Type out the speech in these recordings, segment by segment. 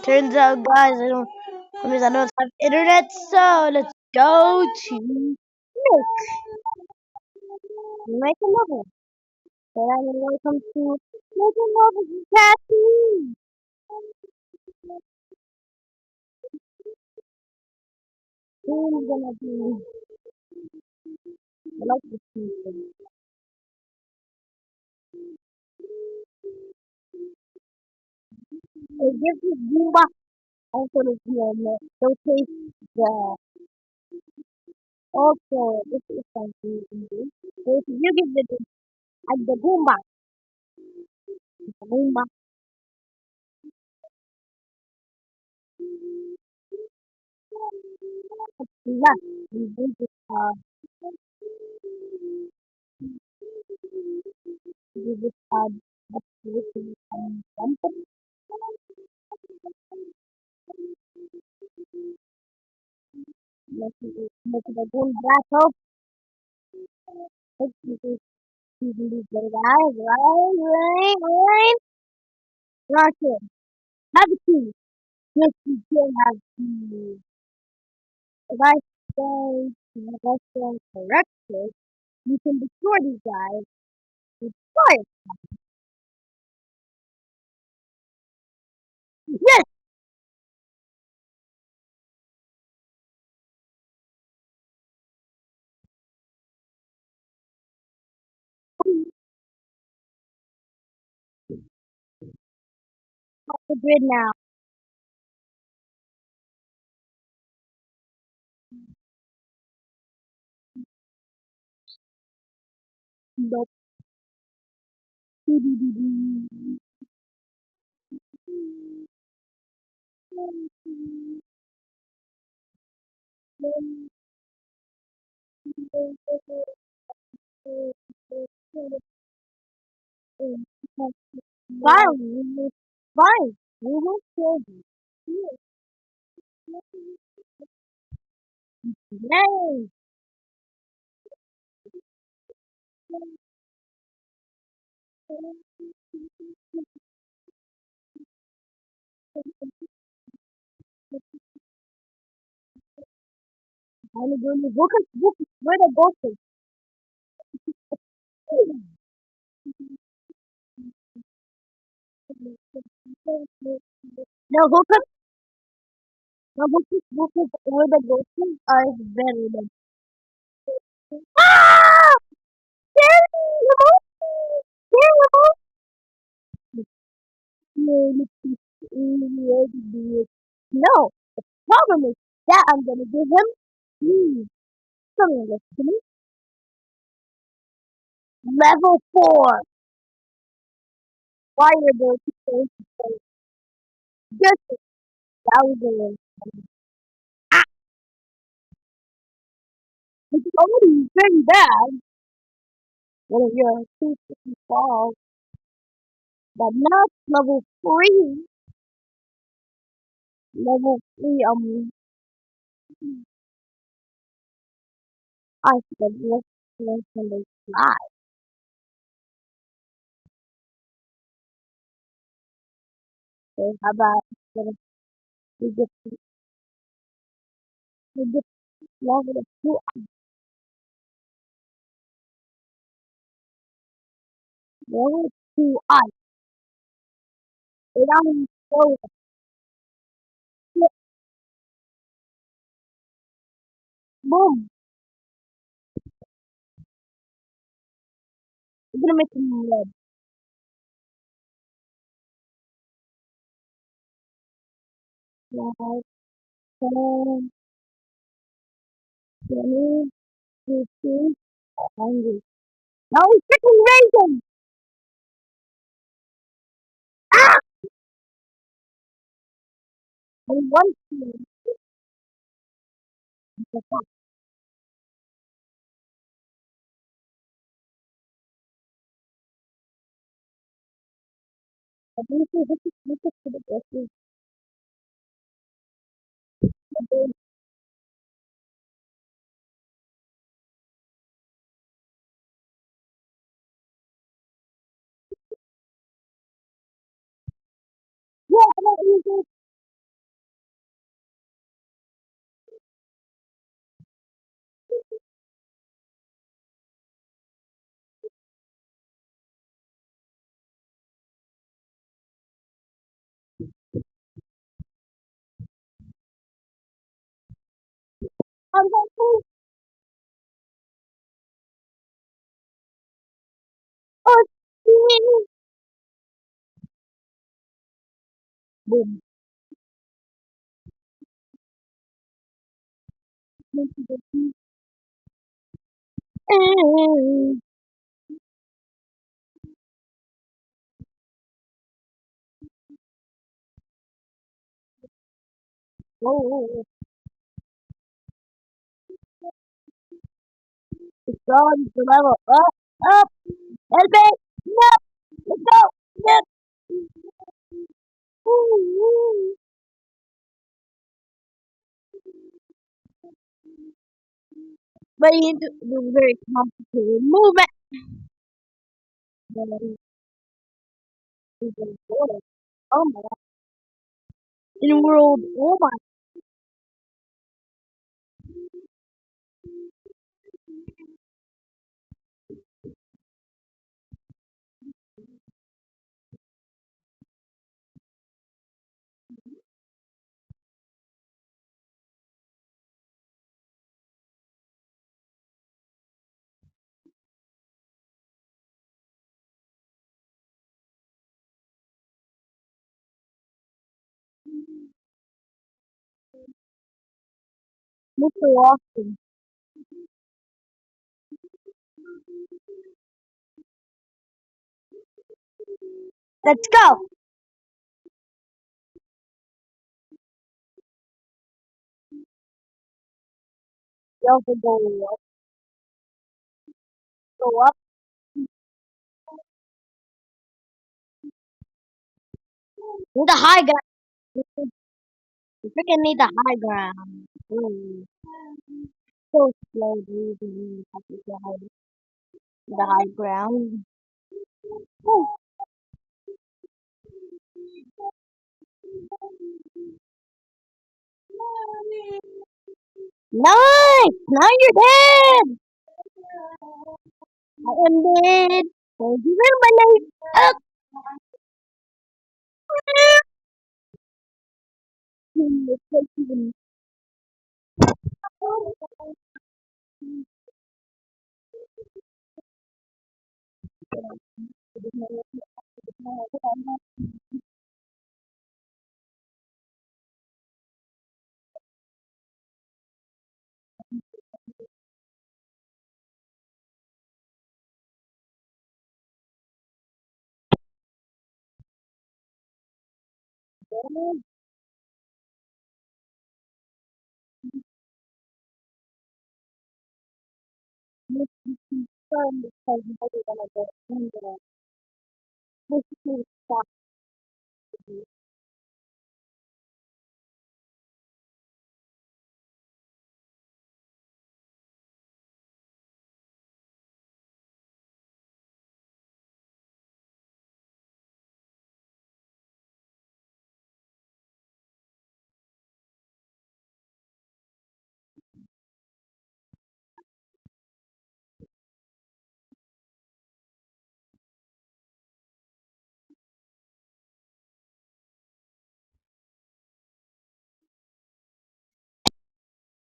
Turns out, guys, I don't have internet, so let's go to make a level. And welcome to Make a Level Caffeine. Who's gonna be like this season? So give this Zumba also this showcase the also this is something you can do. So if you give the Goomba, the Goomba, left, you do this activity something. Make it a good back up. Let's see these guys. Right. Rocket. Have a key. Yes, you can have the if I say corrected, you can destroy these guys with fire. Yes! Off the grid now. Nope. Fine. Fine. We will kill you. Yay! I'm going to book where the boss is. No, book is where the ghosts are very good. Ah! Terrible! Terrible! No, problem is that I'm gonna give him something like level 4 fire ability. Just that was a ah, it's already very bad when you're 255, but not level 3, I said let's fly. So how about we get we get level 2, level 2 ice. Without even going boom, we're gonna make him red. Like 10, 20, 15, 100. Now he's freaking raging! Ah! And one team, I think this is for the best. Yeah, I'm not using I'm going to oh, boom. Oh, it's going to level up. Help me! No! Let's go! Yep! Woo, but you need to do very complicated movement. Then you can go to- oh my god. In world, oh my, Mr. Austin. Let's go! You also go up. Need the high ground. You freaking need the high ground. Ooh, so slow, dude. You have to get the high ground. Ooh, nice! Now you're dead! I am dead. Thank you very much. Up.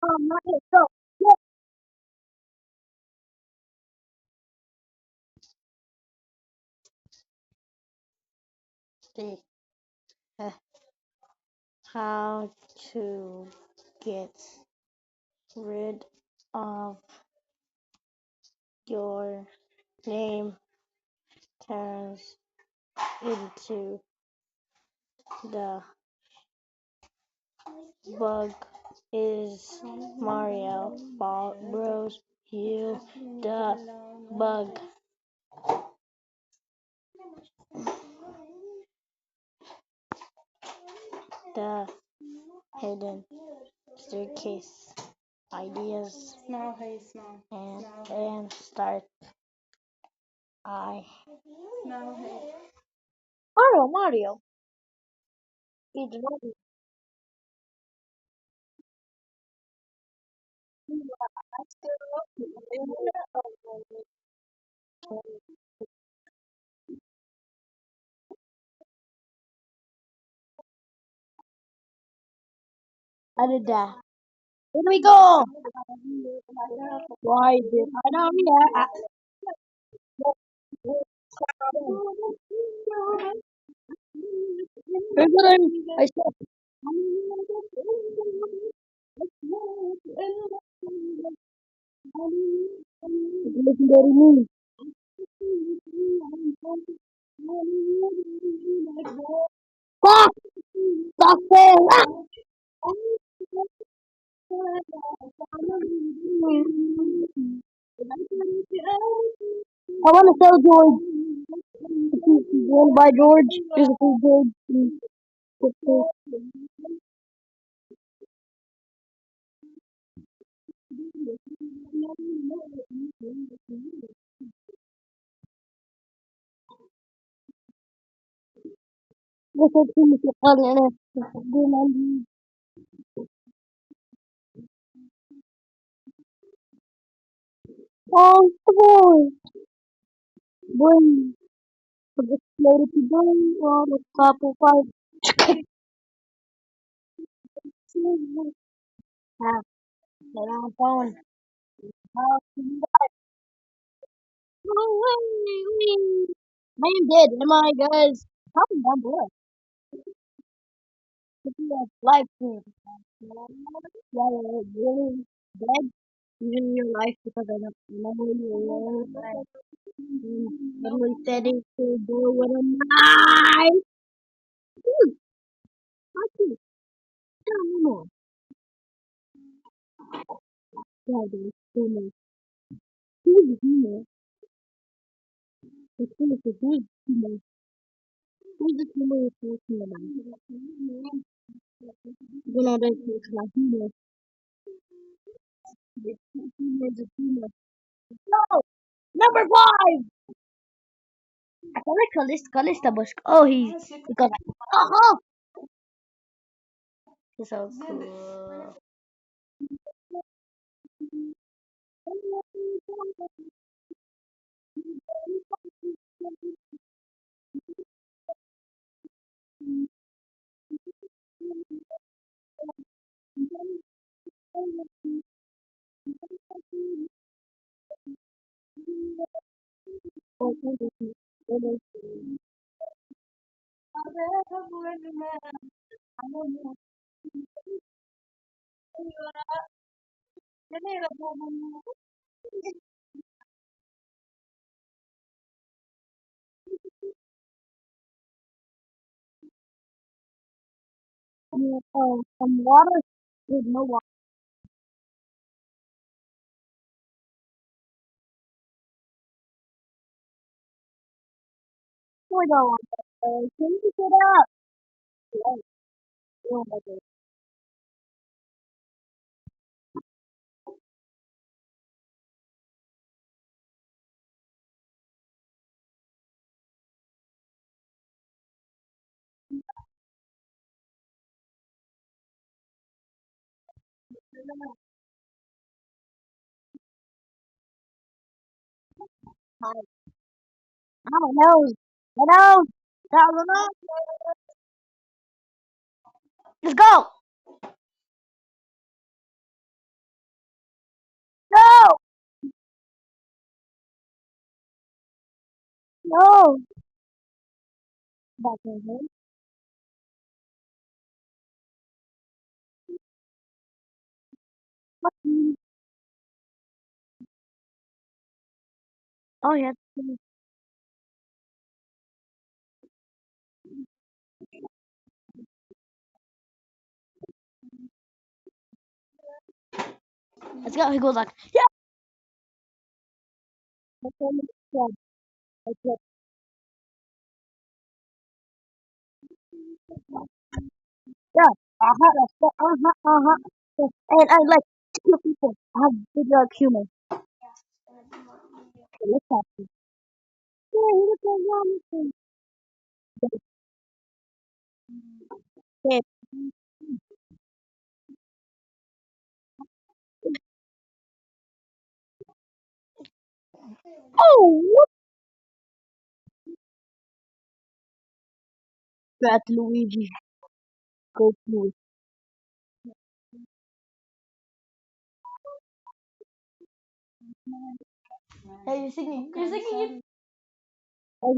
Mario, go. Go. The, uh, how to get rid of your name turns into the bug is Mario Bros. You the bug, the hidden staircase ideas and start. I Mario. It's Mario. I did that. Here we go. Why did I not react? Here's what I said. Legendary me. Stop! Stop saying that! I want to tell George. If he's going by George, there's a free George. This is too much fun. Oh, boy. Boy. Forget later to bring all the top of five. Ah, get on the phone. Man dead, am I guys? Comment down below if you have live stream. Yeah, really dead even in your life because I don't know you were literally said it to go with a knife. Dude, fuck you. Don't know. Yeah, dude, humor. Who's humor? It's really who's humor. Who's the humor you're talking about? You know, that's like humor. Humor is a humor. No! Number five! I feel like Calista Bush. Oh, he got. Uh-huh! He's so cool. Some water with no water. Hold on. Can you get up? Oh my God. I don't know. I know. That was enough. Let's go. Go. No. Back in here. Oh yeah. Let's go. He goes like, yeah. Yeah. And I like to kill people. I have big humor. Okay, let's talk. Yeah, look at one. Okay. Oh, what? Fat Luigi. Go Luigi. Hey, you're singing. You're singing it. Oh,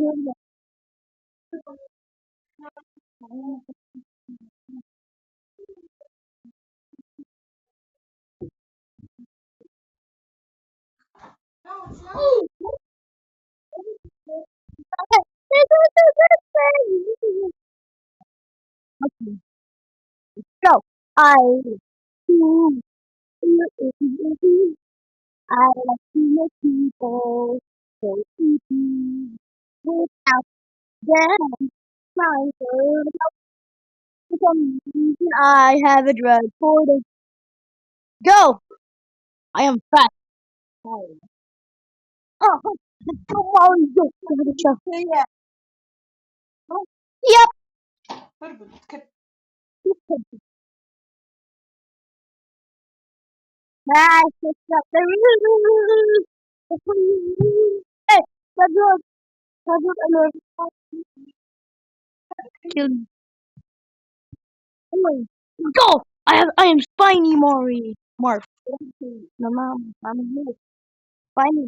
okay, so I I like to make people so easy without them trying to for some reason I have a drug for the go. I am fat. Oh, tomorrow is good for the show. Yeah. Yep. Nice. It's not the hey, Fabio, kill me. Anyway, go! I am Spiny Mori. Marf. No, mom, I'm here. Spiny.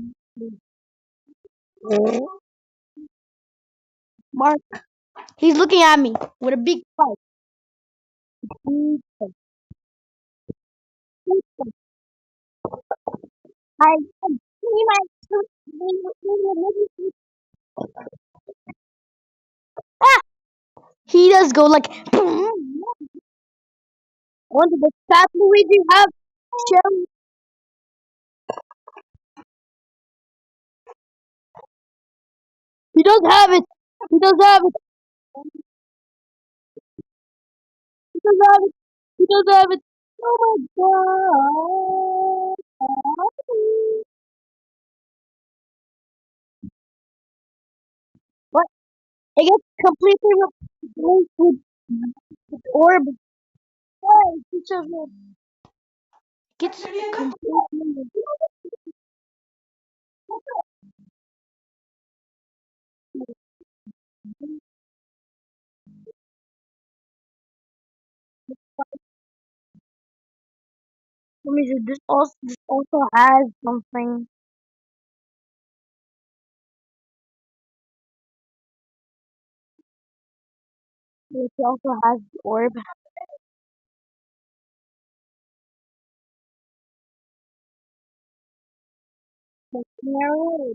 Mark. He's looking at me with a big fight. Big fight. Big fight. I see my ah! He does go like on the fat Luigi have Shem. He does have it. He does have it. He does have it. He does have it. Oh my god. What? It gets completely replaced with orb. Why? It's just gets completely. Let me see. This also has something. It also has the orb. The narrow.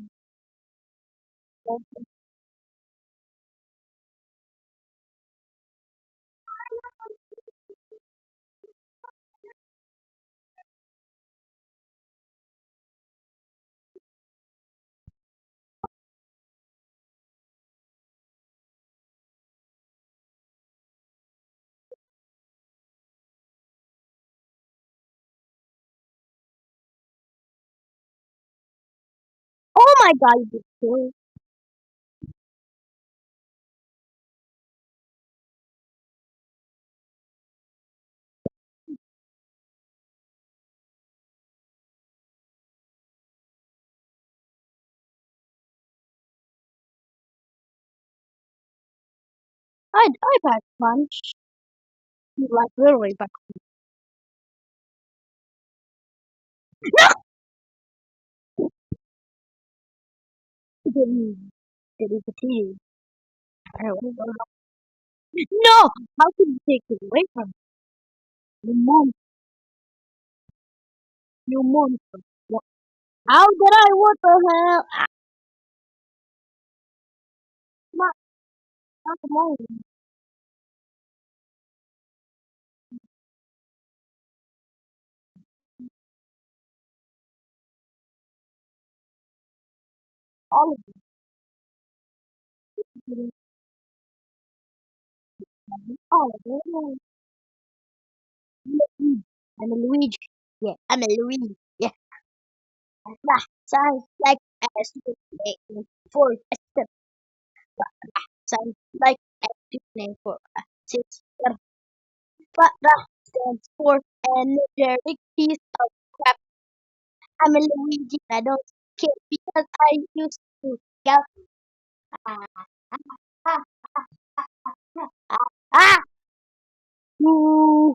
Oh my god, you destroyed. I back punch. You like literally back. Didn't did it continue? No! How can you take it away from you, you monster? How did I? What the hell? Not, not the moment. All of it. All of it. I'm a Luigi. Yeah, I'm a Luigi. Yeah, nah, sounds like a stupid name for a step. Sounds like a stupid name for a sister. But that stands for energetic piece of crap. I'm a Luigi. I don't care because I used to get ah ah ah ah. Ooh.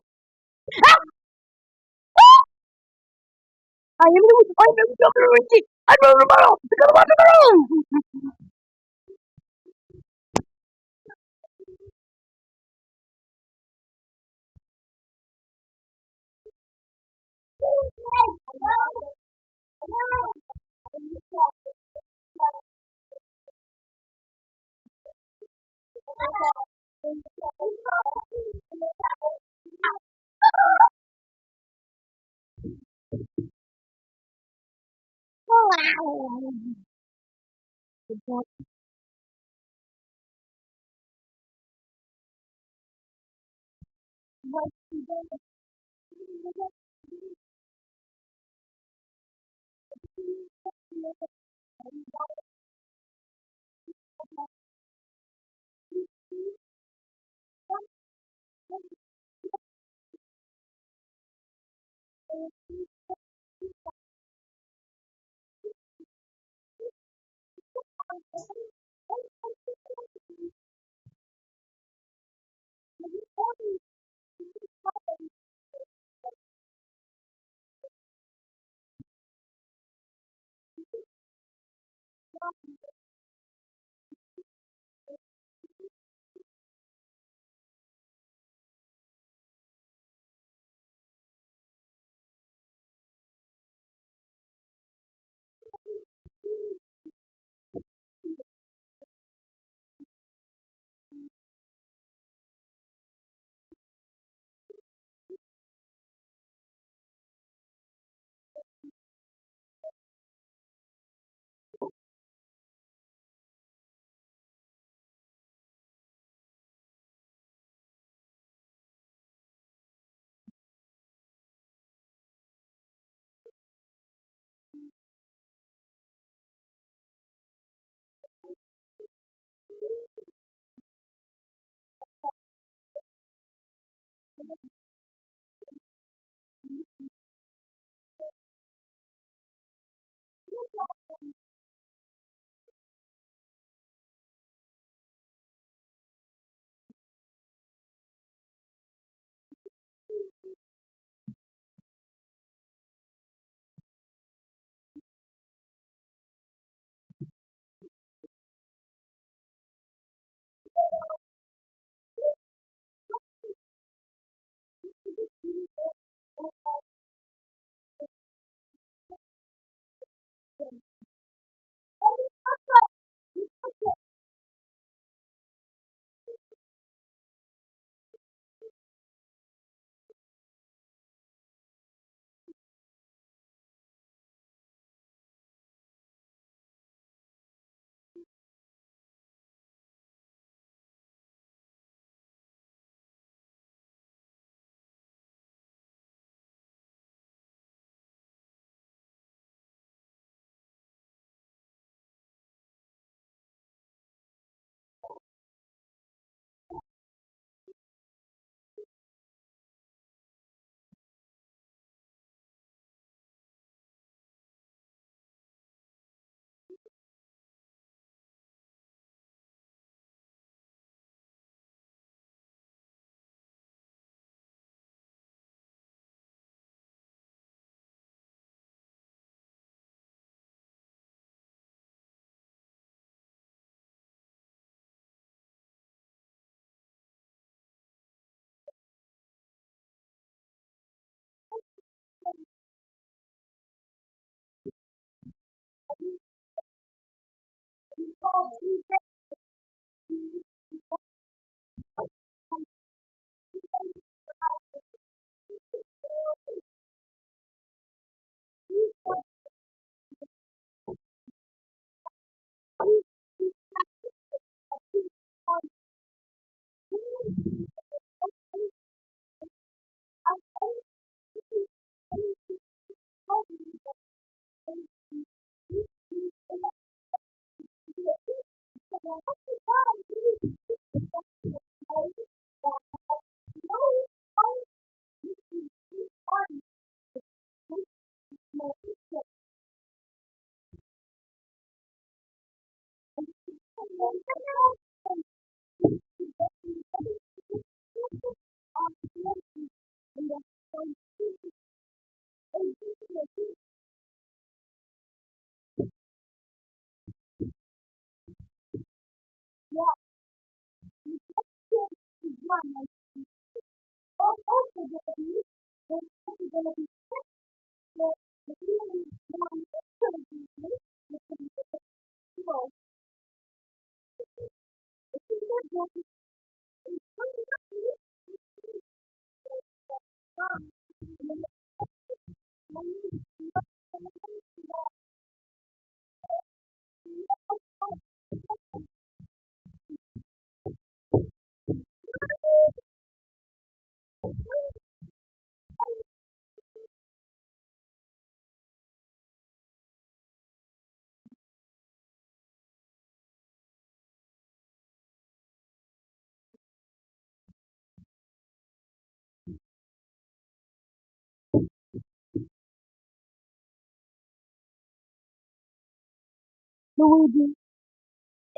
Luigi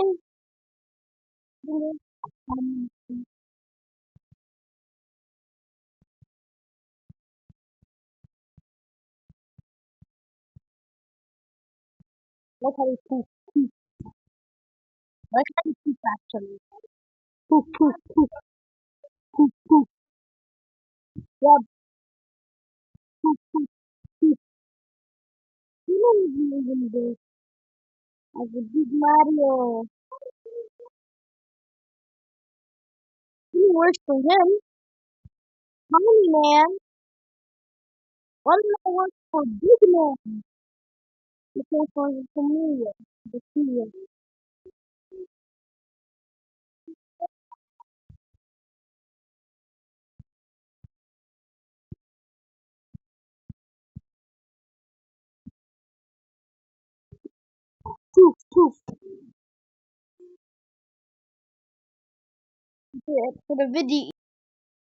is the um, look how he poop. Look how he poop actually. Poop, poop, poop, poop, poop. Yeah, poop, poop, poop. You know he's using this as a big Mario. He works for him. Tiny man. One man works for big man. He works for his familiar. The CEO. Poof, poof. For the video.